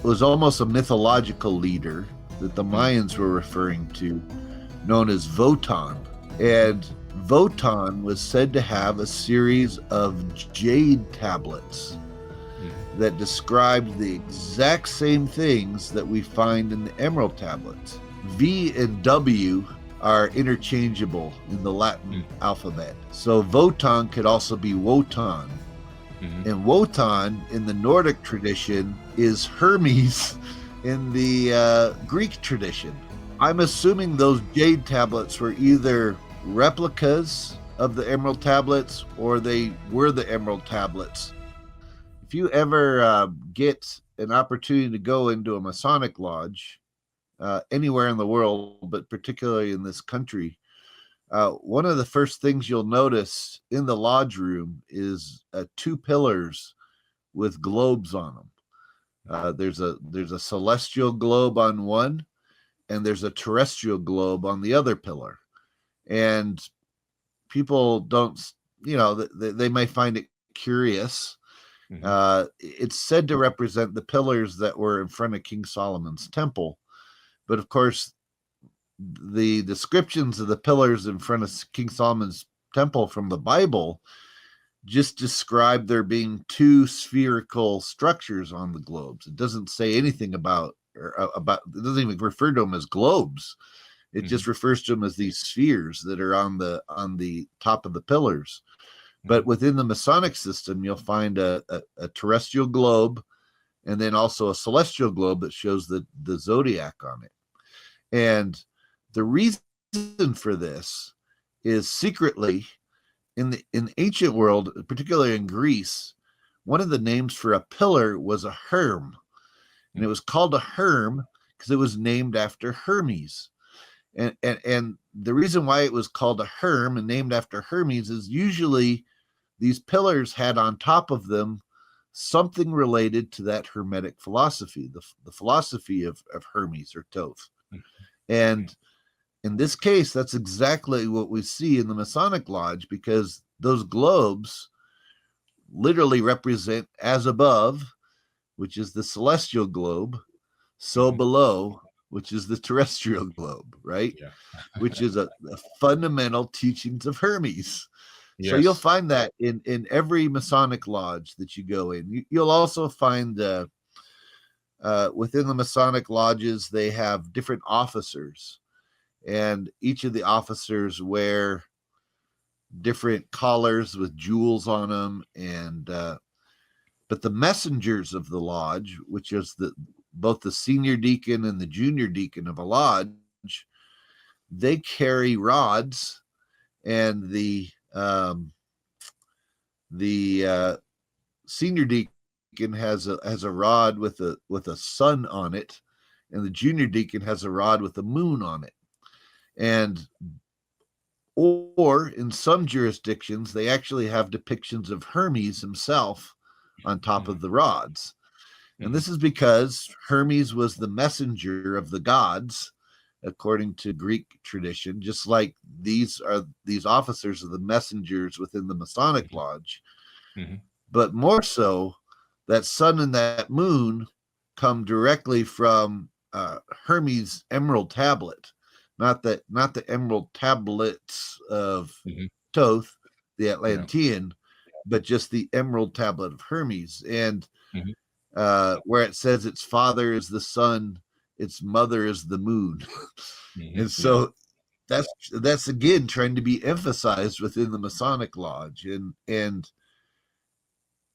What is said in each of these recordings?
was almost a mythological leader that the Mayans were referring to, known as Wotan. And Wotan was said to have a series of jade tablets that described the exact same things that we find in the emerald tablets. V and W are interchangeable in the Latin alphabet. So Wotan could also be Wotan. And Wotan in the Nordic tradition is Hermes in the Greek tradition. I'm assuming those jade tablets were either replicas of the emerald tablets or they were the emerald tablets. If you ever get an opportunity to go into a Masonic lodge anywhere in the world, but particularly in this country, one of the first things you'll notice in the lodge room is 2 pillars with globes on them. There's a celestial globe on one, and there's a terrestrial globe on the other pillar. And people don't, they may find it curious. It's said to represent the pillars that were in front of King Solomon's temple. But of course, the descriptions of the pillars in front of King Solomon's temple from the Bible just describe there being 2 spherical structures on the globes. It doesn't say anything about it doesn't even refer to them as globes. It just refers to them as these spheres that are on the top of the pillars. But within the Masonic system, you'll find a terrestrial globe and then also a celestial globe that shows the zodiac on it. And the reason for this is secretly in the ancient world, particularly in Greece, one of the names for a pillar was a herm. And it was called a herm because it was named after Hermes. And the reason why it was called a herm and named after Hermes is usually these pillars had on top of them something related to that Hermetic philosophy, the philosophy of Hermes or Thoth. And in this case, that's exactly what we see in the Masonic Lodge, because those globes literally represent as above, which is the celestial globe, so below, which is the terrestrial globe, right? Yeah. Which is a fundamental teachings of Hermes. Yes. So you'll find that in every Masonic lodge that you go in. You'll also find within the Masonic lodges, they have different officers, and each of the officers wear different collars with jewels on them. And but the messengers of the lodge, which is both the senior deacon and the junior deacon of a lodge, they carry rods, and the senior deacon has a rod with a sun on it, and the junior deacon has a rod with a moon on it. And or in some jurisdictions, they actually have depictions of Hermes himself on top of the rods. And this is because Hermes was the messenger of the gods, according to Greek tradition, just like these officers are the messengers within the Masonic Lodge. But more so, that sun and that moon come directly from Hermes' emerald tablet, not the emerald tablets of Thoth, the Atlantean, but just the emerald tablet of Hermes. And where it says its father is the sun, its mother is the moon. And so that's again trying to be emphasized within the Masonic Lodge. And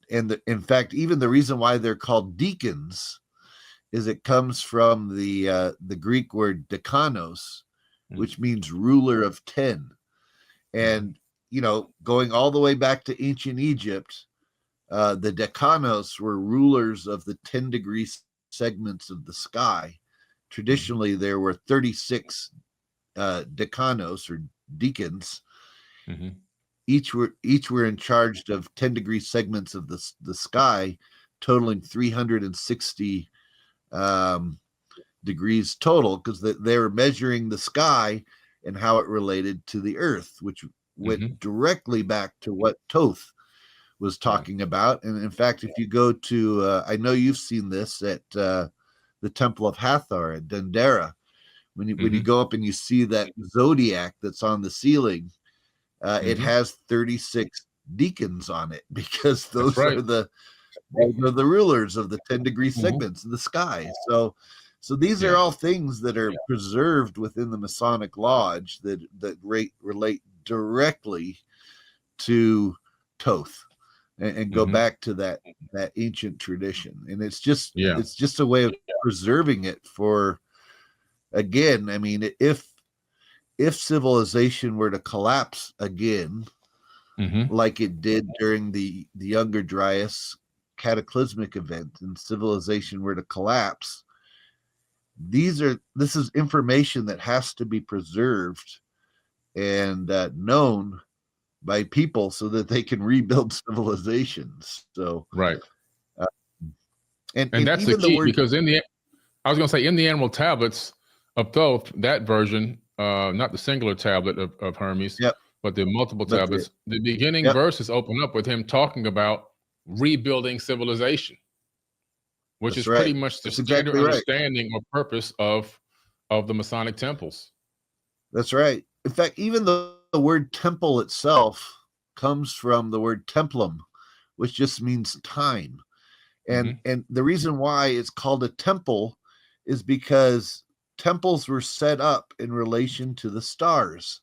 in fact, even the reason why they're called deacons is it comes from the Greek word dekanos, which means ruler of 10. And going all the way back to ancient Egypt, the dekanos were rulers of the 10-degree segments of the sky. Traditionally, there were 36 dekanos or deacons. Each were in charge of 10-degree segments of the sky, totaling 360 degrees total, because they were measuring the sky and how it related to the earth, which went directly back to what Thoth was talking about. And in fact, if you go to, I know you've seen this at the Temple of Hathor at Dendera, when you go up and you see that zodiac that's on the ceiling, it has 36 deacons on it, because those are the rulers of the 10-degree segments in the sky. So these are all things that are preserved within the Masonic Lodge that relate directly to Thoth and go back to that ancient tradition. And it's just a way of preserving it for, again, I mean, if civilization were to collapse again, like it did during the Younger Dryas cataclysmic event, and civilization were to collapse, this is information that has to be preserved and known by people so that they can rebuild civilizations. So and that's the key, because I was going to say, in the Emerald Tablets of Thoth, that version, not the singular tablet of Hermes, but the multiple tablets, the beginning verses open up with him talking about rebuilding civilization, which is pretty much the standard understanding or purpose of the Masonic temples. That's right. In fact, even the word temple itself comes from the word templum, which just means time. And the reason why it's called a temple is because temples were set up in relation to the stars,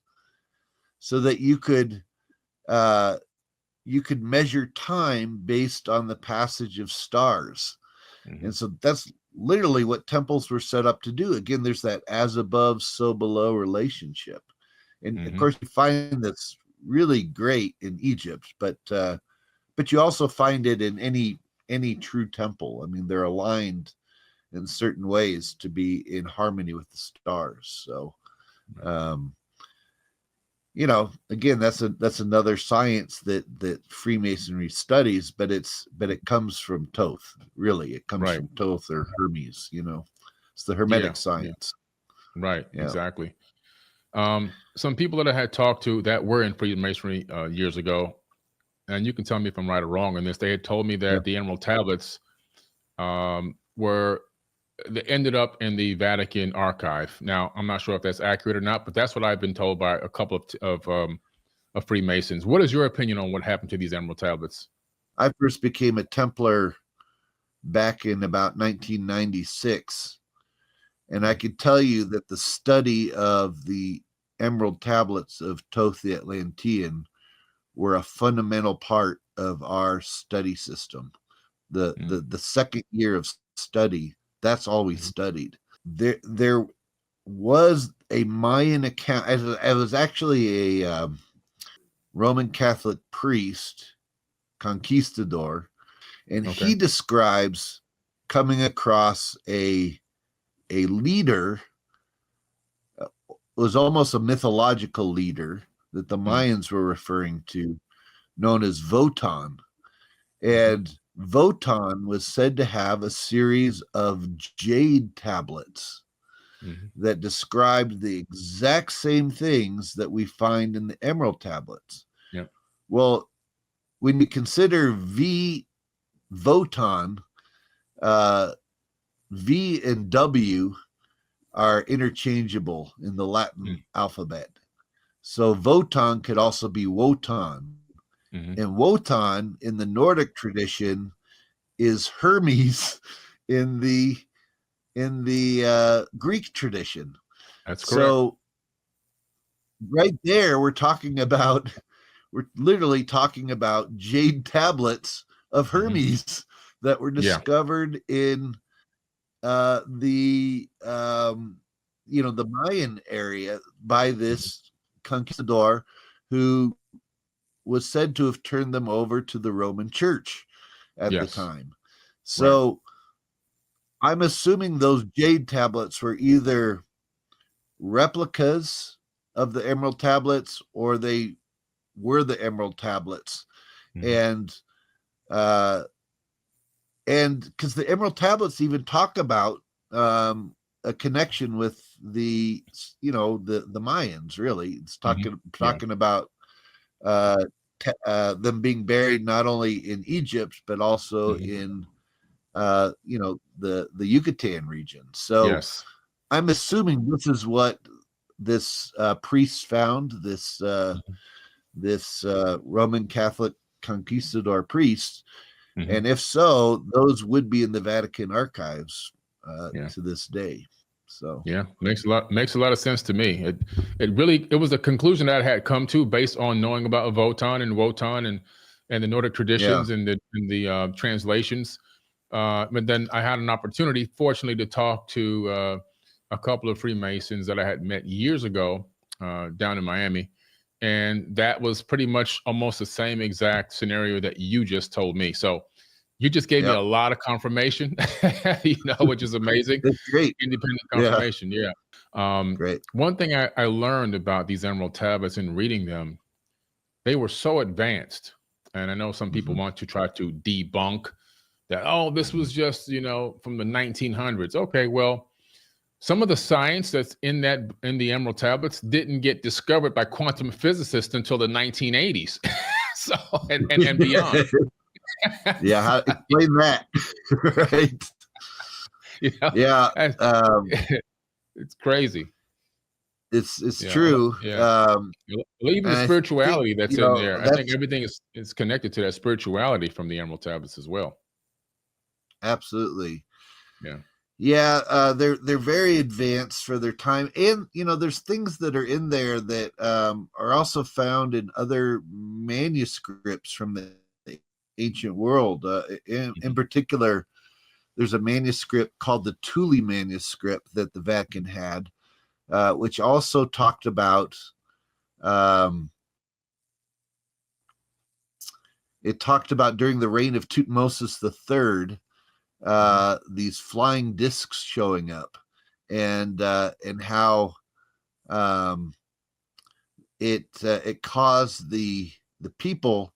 so that you could measure time based on the passage of stars. And so that's literally what temples were set up to do. Again, there's that as above, so below relationship. And of course, you find that's really great in Egypt, but you also find it in any true temple. I mean, they're aligned in certain ways to be in harmony with the stars. So, again, that's another science that Freemasonry studies, but it comes from Thoth. Really, it comes from Thoth or Hermes. It's the Hermetic science. Right. Exactly. Some people that I had talked to that were in Freemasonry years ago, and you can tell me if I'm right or wrong on this, they had told me that the Emerald Tablets they ended up in the Vatican archive. Now, I'm not sure if that's accurate or not, but that's what I've been told by a couple of Freemasons. What is your opinion on what happened to these Emerald Tablets? I first became a Templar back in about 1996, and I could tell you that the study of the Emerald Tablets of Thoth the Atlantean were a fundamental part of our study system. The second year of study, that's all we studied. There was a Mayan account. I was actually a Roman Catholic priest, conquistador, and he describes coming across a leader, was almost a mythological leader that the Mayans were referring to, known as Wotan. And Wotan was said to have a series of jade tablets that described the exact same things that we find in the Emerald Tablets. Well, when you consider Wotan, V and W are interchangeable in the Latin alphabet. So Wotan could also be Wotan. And Wotan in the Nordic tradition is Hermes in the Greek tradition. That's correct. So right there, we're literally talking about jade tablets of Hermes that were discovered in the Mayan area by this conquistador who was said to have turned them over to the Roman Church at the time. So I'm assuming those jade tablets were either replicas of the Emerald Tablets, or they were the Emerald Tablets. And because the Emerald Tablets even talk about a connection with the Mayans. Really, it's talking about them being buried not only in Egypt but also in the Yucatan region. So yes, I'm assuming this is what this priest found. This Roman Catholic conquistador priest, and if so, those would be in the Vatican archives to this day. So yeah, makes a lot of sense to me. It was a conclusion that I had come to based on knowing about Wotan and the Nordic traditions and the translations. But then I had an opportunity, fortunately, to talk to a couple of Freemasons that I had met years ago down in Miami. And that was pretty much almost the same exact scenario that you just told me. So you just gave me a lot of confirmation, which is amazing. It's great. Independent confirmation. Yeah. Great. One thing I learned about these emerald tablets in reading them, they were so advanced. And I know some people want to try to debunk that, oh, this was just, from the 1900s. Okay, well, some of the science that's in the emerald tablets didn't get discovered by quantum physicists until the 1980s. So and beyond. How explain that? Right. It's crazy. It's true. Even the spirituality that's in there. I think everything is connected to that spirituality from the emerald tablets as well. Absolutely. They're very advanced for their time, and there's things that are in there that are also found in other manuscripts from the ancient world. In particular, there's a manuscript called the Thule manuscript that the Vatican had, which also talked about during the reign of Thutmosis III, these flying discs showing up, and how it caused the people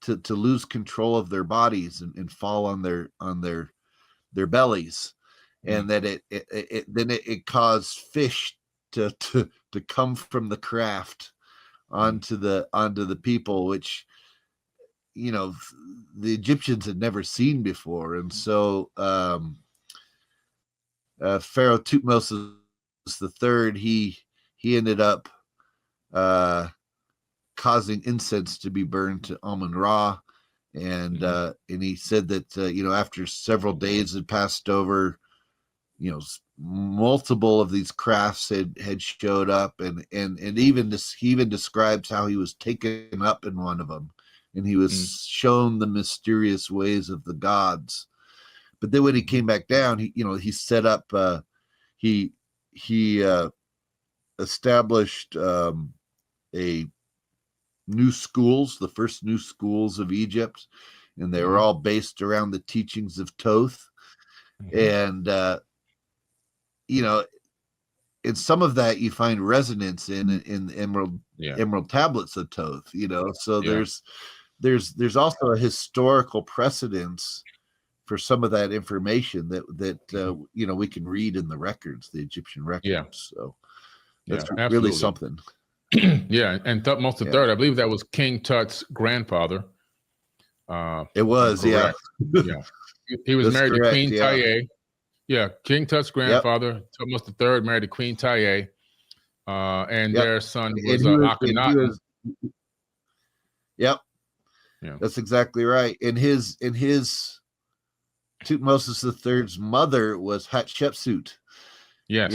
to lose control of their bodies and fall on their bellies, and that it caused fish to come from the craft onto the people, which the Egyptians had never seen before. And so Pharaoh Thutmosis III, he ended up causing incense to be burned to Amun-Ra, and he said that after several days had passed over, multiple of these crafts had showed up, and he even describes how he was taken up in one of them, and he was shown the mysterious ways of the gods. But then when he came back down, he set up, he established a new schools, the first new schools of Egypt, and they were all based around the teachings of Thoth. And in some of that you find resonance in the emerald tablets of Thoth. So there's also a historical precedence for some of that information that we can read in the records, the Egyptian records. So that's really something. And Thutmose III, I believe that was King Tut's grandfather. It was, yeah. He was married to Queen Taye. Yeah, King Tut's grandfather, Thutmose III, married to Queen Taye, and their son was Akhenaten. That's exactly right. And his Thutmose III's mother was Hatshepsut. Yes,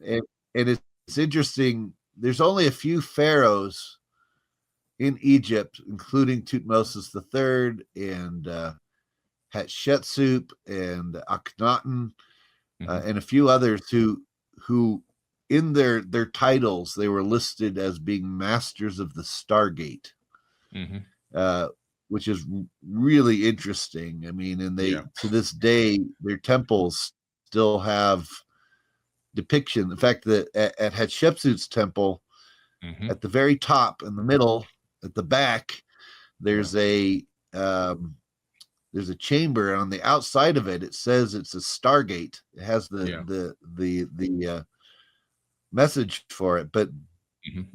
and it's interesting. There's only a few pharaohs in Egypt, including Thutmose III and Hatshepsut and Akhenaten, and a few others who in their titles they were listed as being masters of the Stargate, which is really interesting. I mean, and they to this day their temples still have depiction. In fact, that at Hatshepsut's temple, at the very top, in the middle, at the back, there's a chamber, and on the outside of it, it says it's a Stargate. It has the message for it, but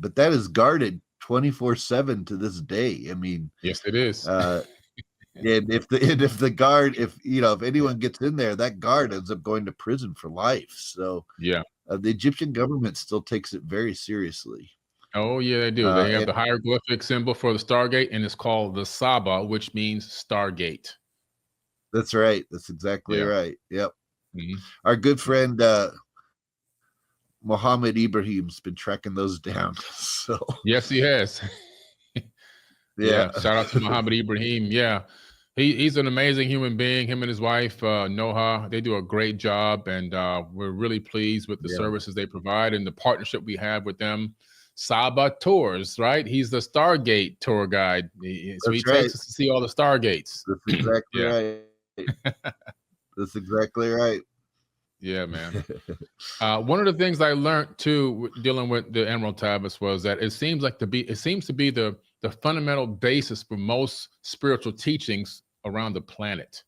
that is guarded 24/7 to this day. I mean, yes, it is. And if the guard, if anyone gets in there, that guard ends up going to prison for life. So yeah, the Egyptian government still takes it very seriously. oh yeah, they do. They have the hieroglyphic symbol for the Stargate, and it's called the Saba, which means Stargate. That's right. That's exactly right. Yep. Mm-hmm. Our good friend Mohammed Ibrahim's been tracking those down. So yes, he has. Yeah, shout out to Mohammed Ibrahim. Yeah, he's an amazing human being. Him and his wife Noha, they do a great job, and we're really pleased with the services they provide and the partnership we have with them. Saba Tours, right? He's the Stargate tour guide, so he takes us to see all the Stargates. That's exactly right. That's exactly right. Yeah, man. One of the things I learned too, dealing with the Emerald Tablets, was that it seems to be the fundamental basis for most spiritual teachings around the planet.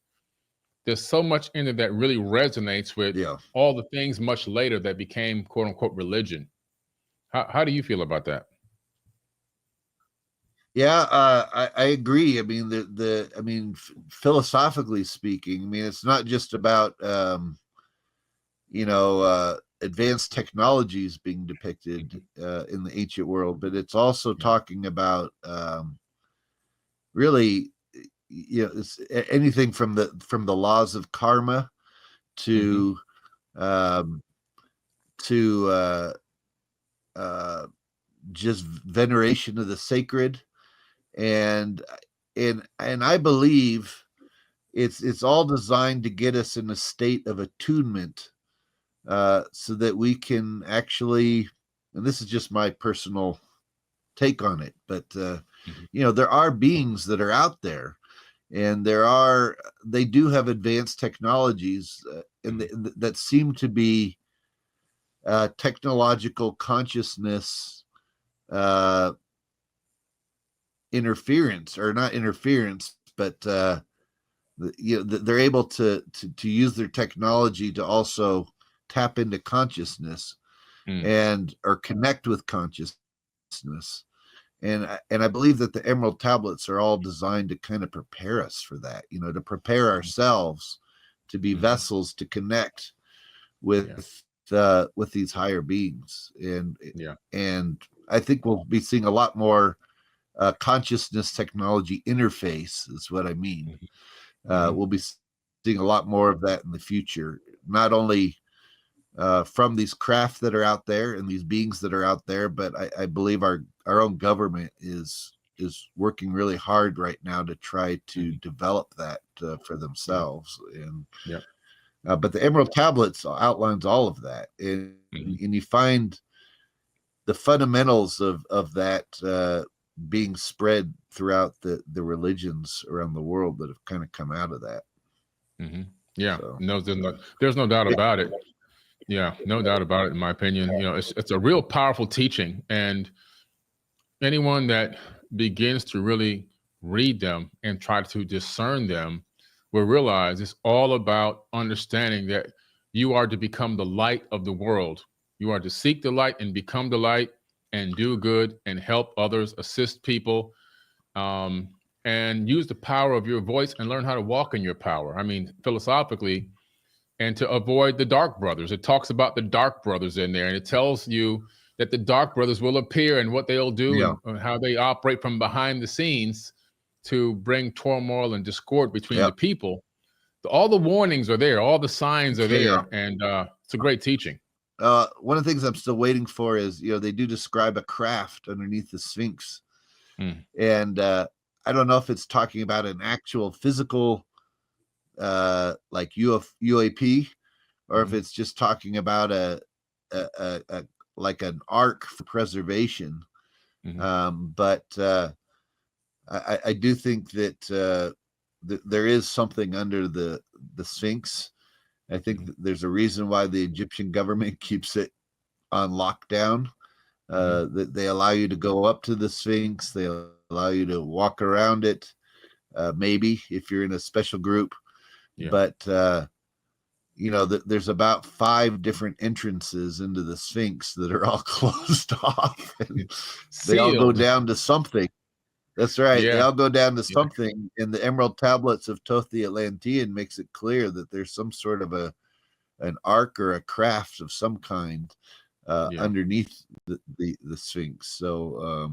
There's so much in it that really resonates with all the things much later that became "quote unquote" religion. How do you feel about that? Yeah, I agree. I mean, philosophically speaking, I mean, it's not just about advanced technologies being depicted in the ancient world, but it's also talking about really, it's anything from the laws of karma to just veneration of the sacred, and I believe it's all designed to get us in a state of attunement, so that we can actually, and this is just my personal take on it, but there are beings that are out there, and they do have advanced technologies, and that seem to be technological consciousness interference, or not interference, but they're able to use their technology to also tap into consciousness or connect with consciousness. And I believe that the Emerald Tablets are all designed to kind of prepare us for that, to prepare ourselves to be vessels to connect with these higher beings. And I think we'll be seeing a lot more consciousness technology interface, is what I mean. We'll be seeing a lot more of that in the future, not only from these craft that are out there and these beings that are out there, but I believe our own government is working really hard right now to try to develop that for themselves. And but the Emerald Tablets outlines all of that, and you find the fundamentals of that being spread throughout the religions around the world that have kind of come out of that. Yeah, so, there's no doubt about it. Yeah, no doubt about it. In my opinion, it's a real powerful teaching, and anyone that begins to really read them and try to discern them will realize it's all about understanding that you are to become the light of the world. You are to seek the light and become the light, and do good and help others, assist people, and use the power of your voice and learn how to walk in your power. I mean, philosophically, and to avoid the dark brothers. It talks about the dark brothers in there, and it tells you that the dark brothers will appear and what they'll do and how they operate from behind the scenes to bring turmoil and discord between the people. All the warnings are there. All the signs are there. And it's a great teaching. One of the things I'm still waiting for is, they do describe a craft underneath the Sphinx. And I don't know if it's talking about an actual physical like UAP, or if it's just talking about a like an ark for preservation. But I do think that there is something under the Sphinx. I think there's a reason why the Egyptian government keeps it on lockdown. That they allow you to go up to the Sphinx, they allow you to walk around it, maybe if you're in a special group. But there's about 5 different entrances into the Sphinx that are all closed off. And they all go down to something. That's right. Yeah. They all go down to something. And the Emerald Tablets of Thoth the Atlantean makes it clear that there's some sort of an ark or a craft of some kind underneath the Sphinx. So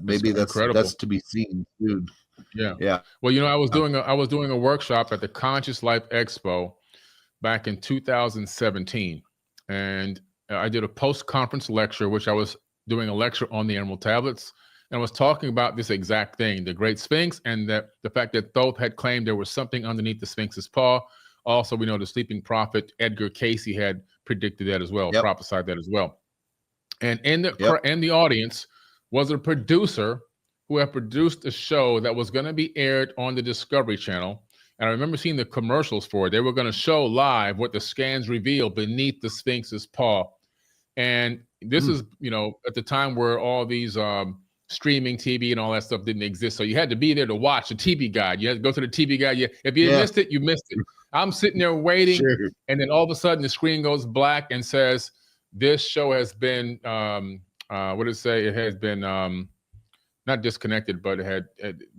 maybe that's to be seen soon. Yeah. Well, I was doing a workshop at the Conscious Life Expo back in 2017, and I did a post-conference lecture, which I was doing a lecture on the Emerald Tablets, and I was talking about this exact thing, the Great Sphinx, and that the fact that Thoth had claimed there was something underneath the Sphinx's paw. Also, we know the sleeping prophet Edgar Cayce had predicted that as well, prophesied that as well. And in the audience was a producer who had produced a show that was going to be aired on the Discovery Channel. And I remember seeing the commercials for it. They were going to show live what the scans reveal beneath the Sphinx's paw. And this is, at the time where all these streaming TV and all that stuff didn't exist. So you had to be there to watch the TV guide. You had to go to the TV guide. If you missed it, you missed it. I'm sitting there waiting. And then all of a sudden the screen goes black and says, this show has been, what did it say? It has been not disconnected, but it had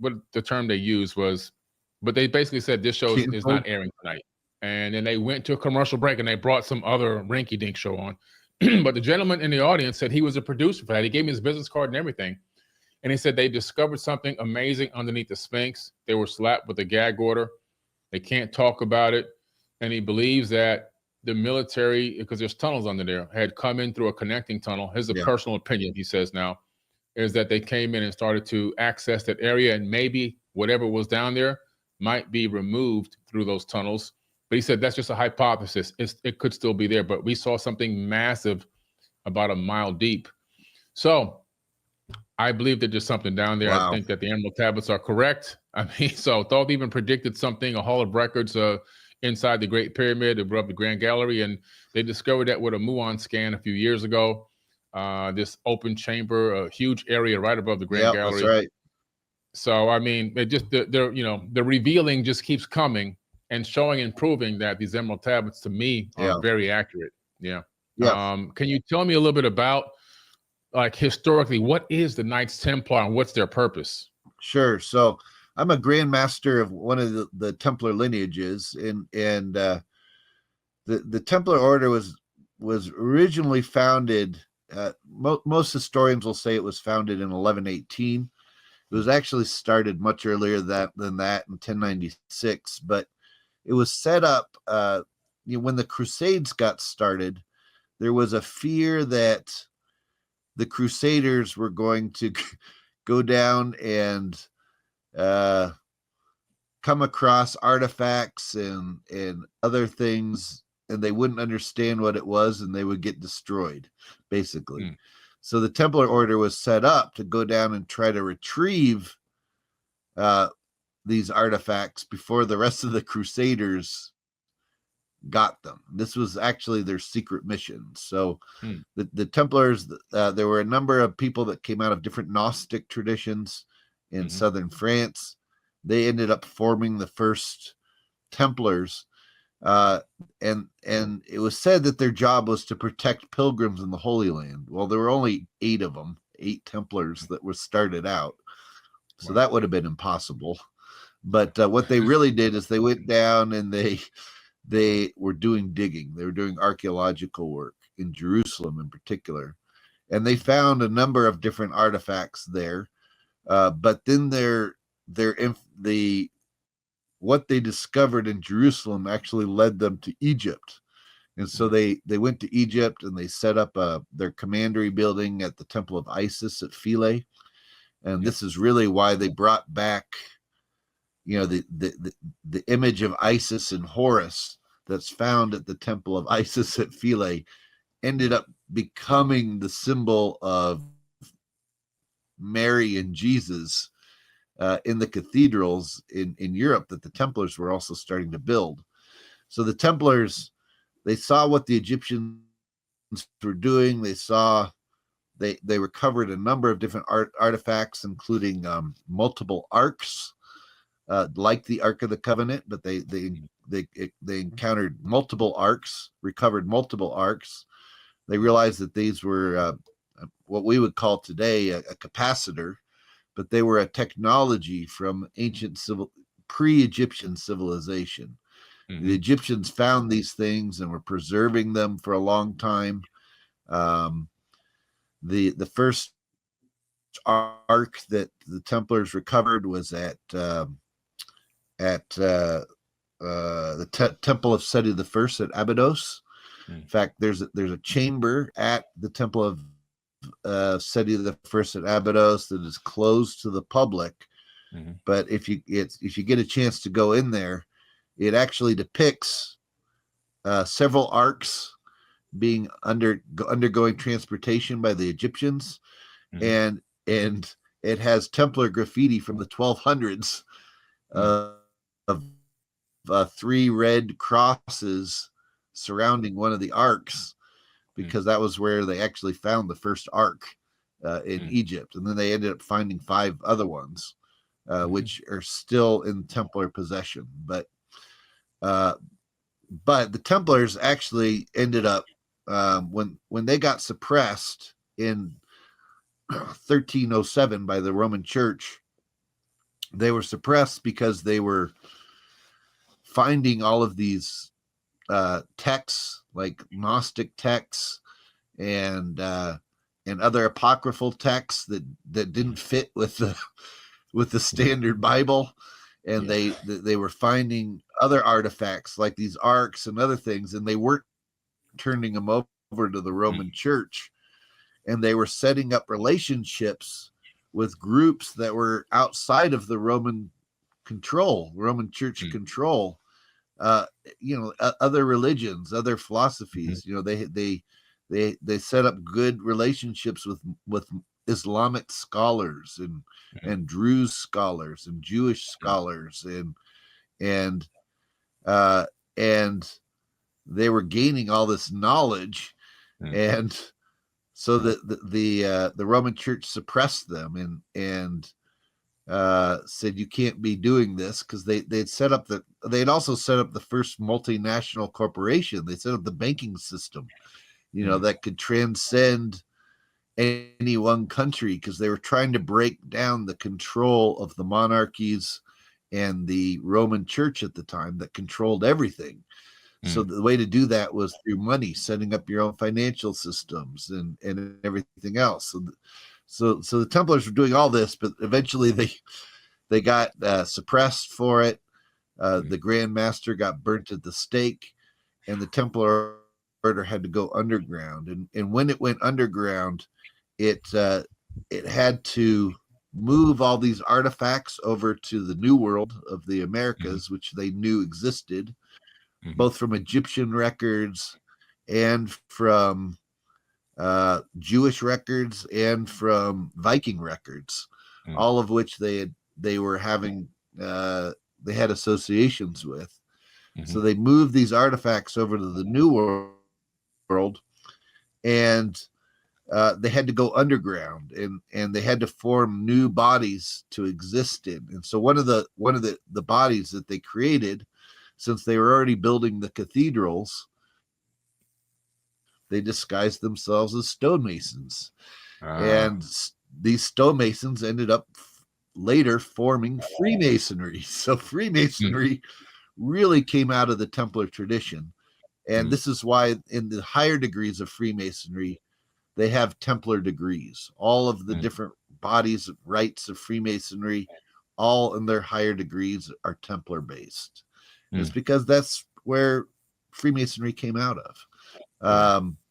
what the term they used was, but they basically said this show is not airing tonight. And then they went to a commercial break and they brought some other rinky-dink show on. But the gentleman in the audience said he was a producer for that. He gave me his business card and everything. And he said they discovered something amazing underneath the Sphinx. They were slapped with a gag order. They can't talk about it. And he believes that the military, because there's tunnels under there, had come in through a connecting tunnel. His personal opinion, he says now, is that they came in and started to access that area, and maybe whatever was down there might be removed through those tunnels. But he said that's just a hypothesis. It could still be there, but we saw something massive about a mile deep. So I believe that there's something down there. Wow. I think that the Emerald Tablets are correct. I mean, so Thoth even predicted something, a Hall of Records inside the Great Pyramid above the Grand Gallery, and they discovered that with a muon scan a few years ago. This open chamber, a huge area right above the Grand Gallery. That's right. So I mean, it just the revealing just keeps coming and showing and proving that these Emerald Tablets, to me, are very accurate. Yeah. Can you tell me a little bit about, like, historically, what is the Knights Templar and what's their purpose? Sure. So I'm a Grandmaster of one of the Templar lineages, and the Templar Order was originally founded. Most historians will say it was founded in 1118. It was actually started much earlier than that in 1096, but it was set up when the Crusades got started. There was a fear that the Crusaders were going to go down and come across artifacts and other things, and they wouldn't understand what it was, and they would get destroyed, basically. So the Templar Order was set up to go down and try to retrieve these artifacts before the rest of the Crusaders got them. This was actually their secret mission. So the Templars, there were a number of people that came out of different Gnostic traditions in southern France. They ended up forming the first Templars. And it was said that their job was to protect pilgrims in the Holy Land. Well, there were only 8 of them, 8 Templars that were started out. So that would have been impossible. But what they really did is they went down and they were doing digging. They were doing archaeological work in Jerusalem in particular. And they found a number of different artifacts there. But then what they discovered in Jerusalem actually led them to Egypt. And so they went to Egypt and they set up their commandery building at the Temple of Isis at Philae. And this is really why they brought back, the image of Isis and Horus that's found at the Temple of Isis at Philae ended up becoming the symbol of Mary and Jesus in the cathedrals in Europe that the Templars were also starting to build. So the Templars, they saw what the Egyptians were doing. They saw they recovered a number of different artifacts, including multiple arks, like the Ark of the Covenant, but they they encountered multiple arcs, recovered multiple arcs. They realized that these were what we would call today a capacitor, but they were a technology from ancient pre-Egyptian civilization. Mm-hmm. The Egyptians found these things and were preserving them for a long time. The first ark that the Templars recovered was at the Temple of Seti I at Abydos. In fact, there's a chamber at the Temple of Seti I at Abydos that is closed to the public. Mm-hmm. But if you get a chance to go in there, it actually depicts several arcs being undergoing transportation by the Egyptians, mm-hmm. and it has Templar graffiti from the 1200s of 3 red crosses surrounding one of the arcs, because that was where they actually found the first ark in Egypt, and then they ended up finding 5 other ones, which are still in Templar possession. But the Templars actually ended up when they got suppressed in 1307 by the Roman Church. They were suppressed because they were finding all of these texts, like Gnostic texts and other apocryphal texts that didn't fit with the standard Bible, and they were finding other artifacts like these arcs and other things, and they weren't turning them over to the Roman Church, and they were setting up relationships with groups that were outside of the Roman Church control. Other religions, other philosophies. They set up good relationships with Islamic scholars and Druze scholars and Jewish scholars, and they were gaining all this knowledge, and so the Roman Church suppressed them and said you can't be doing this, because they'd also set up the first multinational corporation. They set up the banking system, that could transcend any one country, because they were trying to break down the control of the monarchies and the Roman Church at the time that controlled everything. So the way to do that was through money, setting up your own financial systems and everything else. So the Templars were doing all this, but eventually they got suppressed for it. The Grandmaster got burnt at the stake, and the Templar Order had to go underground. And when it went underground, it had to move all these artifacts over to the New World of the Americas, which they knew existed, both from Egyptian records and from Jewish records and from Viking records, all of which they were having they had associations with. So they moved these artifacts over to the New World, and they had to go underground, and they had to form new bodies to exist in. And so one of the bodies that they created, since they were already building the cathedrals, they disguised themselves as stonemasons. And these stonemasons ended up later forming Freemasonry. So Freemasonry really came out of the Templar tradition. And this is why in the higher degrees of Freemasonry, they have Templar degrees. All of the different bodies of rites of Freemasonry, all in their higher degrees, are Templar based. It's because that's where Freemasonry came out of.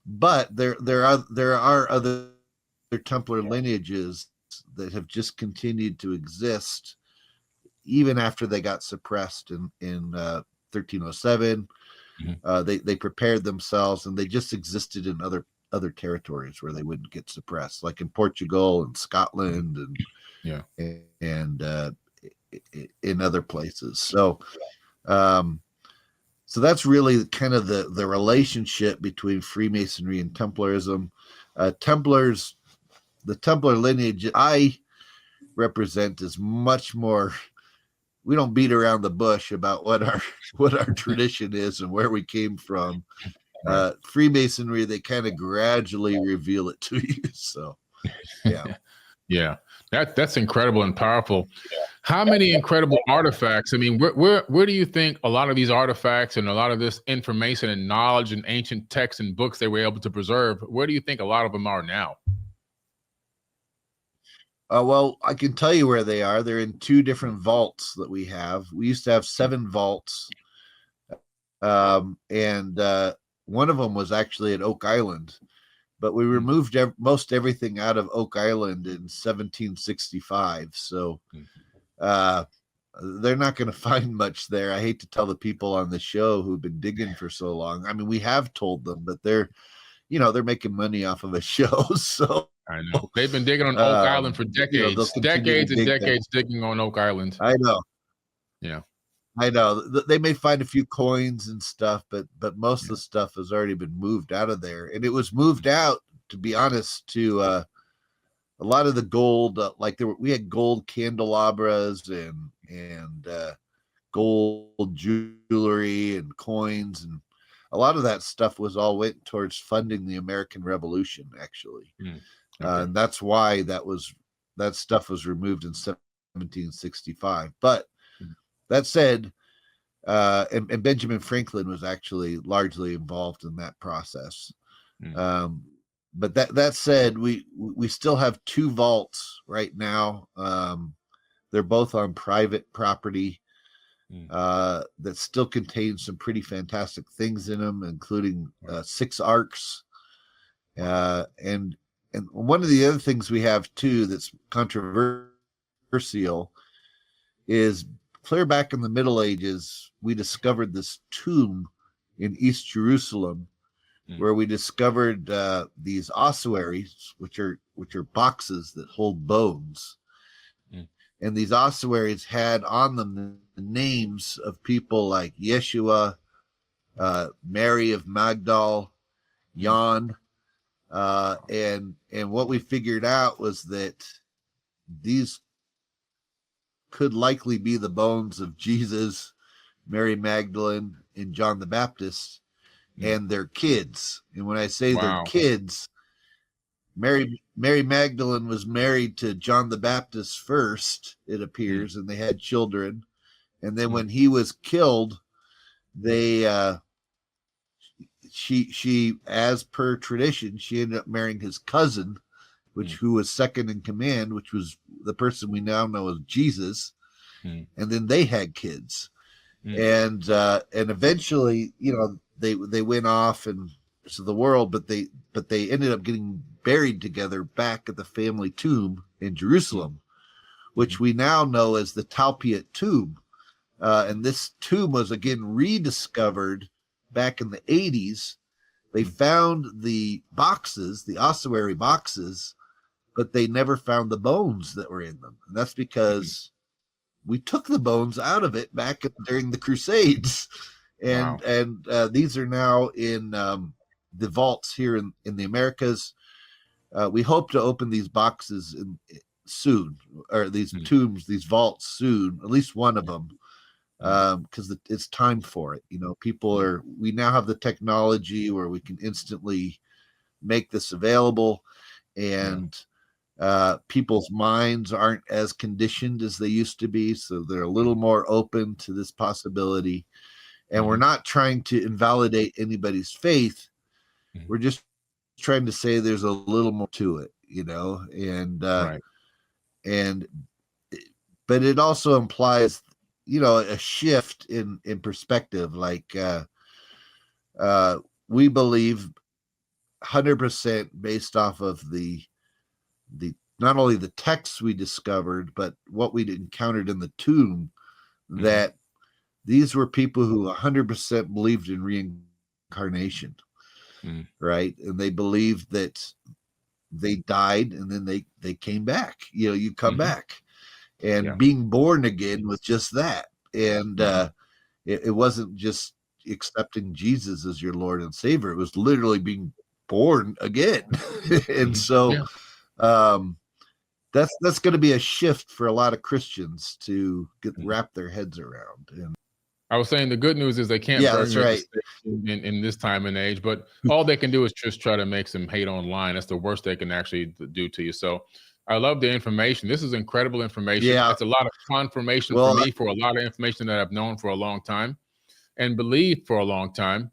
But there are other Templar lineages that have just continued to exist even after they got suppressed in 1307. They prepared themselves, and they just existed in other territories where they wouldn't get suppressed, like in Portugal and Scotland and in other places. So that's really kind of the relationship between Freemasonry and Templarism. Templars, the Templar lineage I represent, is much more we don't beat around the bush about what our tradition is and where we came from. Right. Freemasonry, they kind of gradually reveal it to you. So, yeah. Yeah, that's incredible and powerful. How many incredible artifacts? I mean, where do you think a lot of these artifacts and a lot of this information and knowledge and ancient texts and books they were able to preserve, where do you think a lot of them are now? Well, I can tell you where they are. They're in 2 different vaults that we have. We used to have 7 vaults, and one of them was actually at Oak Island. But we removed most everything out of Oak Island in 1765. So they're not going to find much there. I hate to tell the people on the show who've been digging for so long. I mean, we have told them, but they're making money off of a show. So I know they've been digging on Oak Island for decades, decades and decades digging on Oak Island. I know. Yeah. I know they may find a few coins and stuff, but most of the stuff has already been moved out of there, and it was moved out, to be honest, to a lot of the gold. We had gold candelabras and gold jewelry and coins, and a lot of that stuff was all went towards funding the American Revolution, actually, and that's why that stuff was removed in 1765, but. That said, and Benjamin Franklin was actually largely involved in that process. But that said, we still have 2 vaults right now. They're both on private property that still contain some pretty fantastic things in them, including 6 arcs. And one of the other things we have too that's controversial is clear back in the Middle Ages, we discovered this tomb in East Jerusalem, where we discovered these ossuaries, which are boxes that hold bones, and these ossuaries had on them the names of people like Yeshua, Mary of Magdal, Jan, and what we figured out was that these could likely be the bones of Jesus, Mary Magdalene, and John the Baptist, and their kids. And when I say their kids, Mary Magdalene was married to John the Baptist first, it appears, and they had children. And then when he was killed, she, as per tradition, she ended up marrying his cousin, who was second in command, which was the person we now know as Jesus, and then they had kids, and eventually, they went off and to the world, but they ended up getting buried together back at the family tomb in Jerusalem, which we now know as the Talpiot tomb, and this tomb was again rediscovered back in the 80s. They found the boxes, the ossuary boxes, but they never found the bones that were in them. And that's because we took the bones out of it back during the Crusades. And these are now in the vaults here in the Americas. We hope to open these boxes soon, or these tombs, these vaults soon, at least one of them, because it's time for it. We now have the technology where we can instantly make this available, and people's minds aren't as conditioned as they used to be, so they're a little more open to this possibility. And we're not trying to invalidate anybody's faith. We're just trying to say there's a little more to it, but it also implies, a shift in perspective. Like we believe 100% based off of the not only the texts we discovered, but what we'd encountered in the tomb, that these were people who 100% believed in reincarnation, right? And they believed that they died and then they came back. You come back, and being born again was just that. And it wasn't just accepting Jesus as your Lord and Savior. It was literally being born again. And so that's going to be a shift for a lot of Christians to wrap their heads around. And I was saying the good news is they can't burn that's you right. in this time and age, but all they can do is just try to make some hate online. That's the worst they can actually do to you. So I love the information. This is incredible information. Yeah. It's a lot of confirmation for me for a lot of information that I've known for a long time and believed for a long time.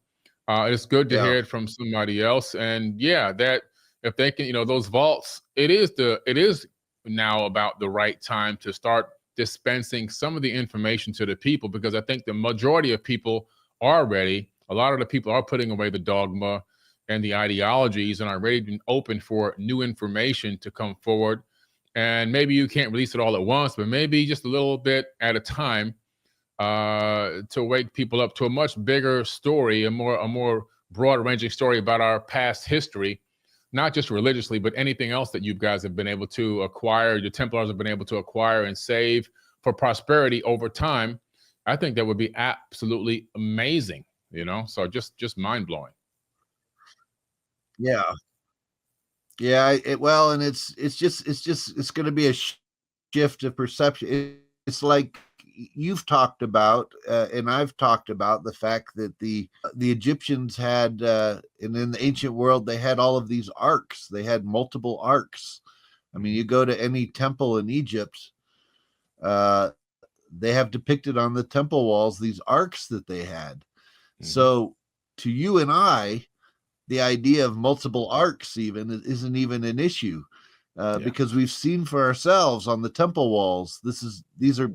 It's good to hear it from somebody else. And yeah, that if they can, those vaults, it is now about the right time to start dispensing some of the information to the people, because I think the majority of people are ready. A lot of the people are putting away the dogma and the ideologies and are ready to open for new information to come forward. And maybe you can't release it all at once, but maybe just a little bit at a time to wake people up to a much bigger story, a more broad-ranging story about our past history, not just religiously, but anything else that you guys have been able to acquire, your Templars have been able to acquire and save for prosperity over time. I think that would be absolutely amazing, so just mind-blowing. Yeah. And it's going to be a shift of perception. It's like you've talked about, and I've talked about the fact that the Egyptians had, and in the ancient world, they had all of these arcs. They had multiple arcs. I mean, you go to any temple in Egypt, they have depicted on the temple walls these arcs that they had. Mm-hmm. So to you and I, the idea of multiple arcs isn't even an issue, because we've seen for ourselves on the temple walls, these are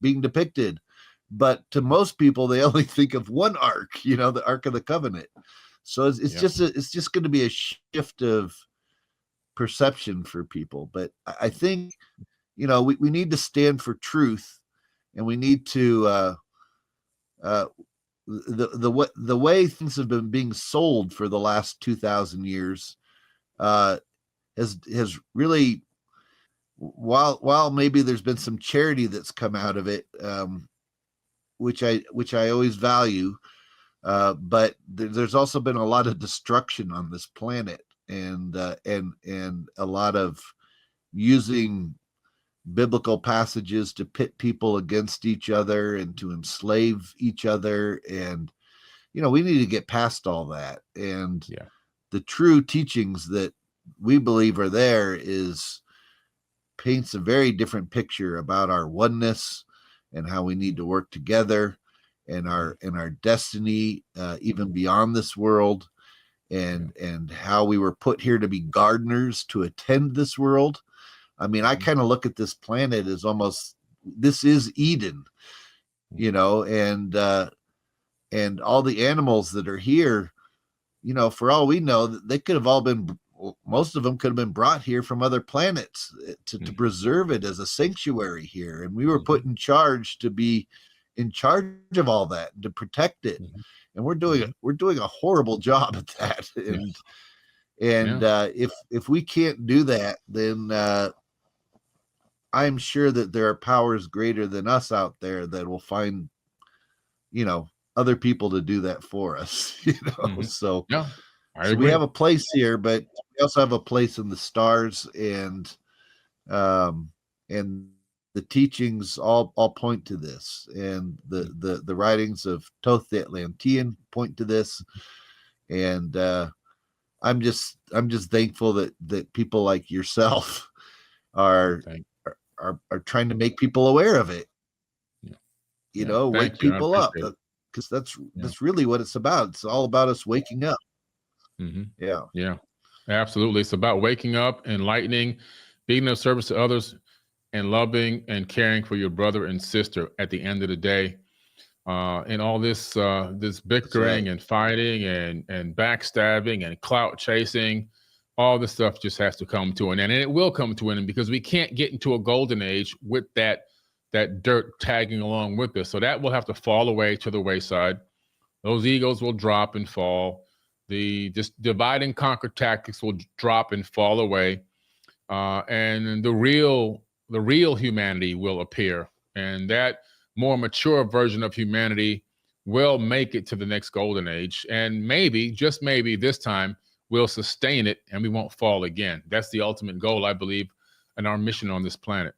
being depicted, but to most people, they only think of one arc, the Ark of the Covenant. So it's just going to be a shift of perception for people. But I think, we need to stand for truth, and we need to, the way things have been being sold for the last 2,000 years, has really, while maybe there's been some charity that's come out of it, which I always value, but there's also been a lot of destruction on this planet, and a lot of using biblical passages to pit people against each other and to enslave each other. And we need to get past all that, and the true teachings that we believe are there paints a very different picture about our oneness and how we need to work together, and our destiny, even beyond this world, and how we were put here to be gardeners to attend this world. I mean, I kind of look at this planet as almost, this is Eden, and all the animals that are here, for all we know, they could have all been, most of them could have been brought here from other planets to preserve it as a sanctuary here. And we were put in charge to be in charge of all that and to protect it. And we're doing a horrible job at that. And if we can't do that, then I'm sure that there are powers greater than us out there that will find, other people to do that for us, So we have a place here, but we also have a place in the stars, and the teachings all point to this, and the writings of Thoth the Atlantean point to this, and I'm just thankful that people like yourself are trying to make people aware of it. Wake people up, because that's really what it's about. It's all about us waking up. Yeah, absolutely. It's about waking up, enlightening, being of service to others, and loving and caring for your brother and sister at the end of the day. And all this bickering and fighting and backstabbing and clout chasing, all this stuff just has to come to an end. And it will come to an end, because we can't get into a golden age with that dirt tagging along with us. So that will have to fall away to the wayside. Those egos will drop and fall. The divide and conquer tactics will drop and fall away. And the real humanity will appear. And that more mature version of humanity will make it to the next golden age. And maybe, just maybe this time, we'll sustain it and we won't fall again. That's the ultimate goal, I believe, and our mission on this planet.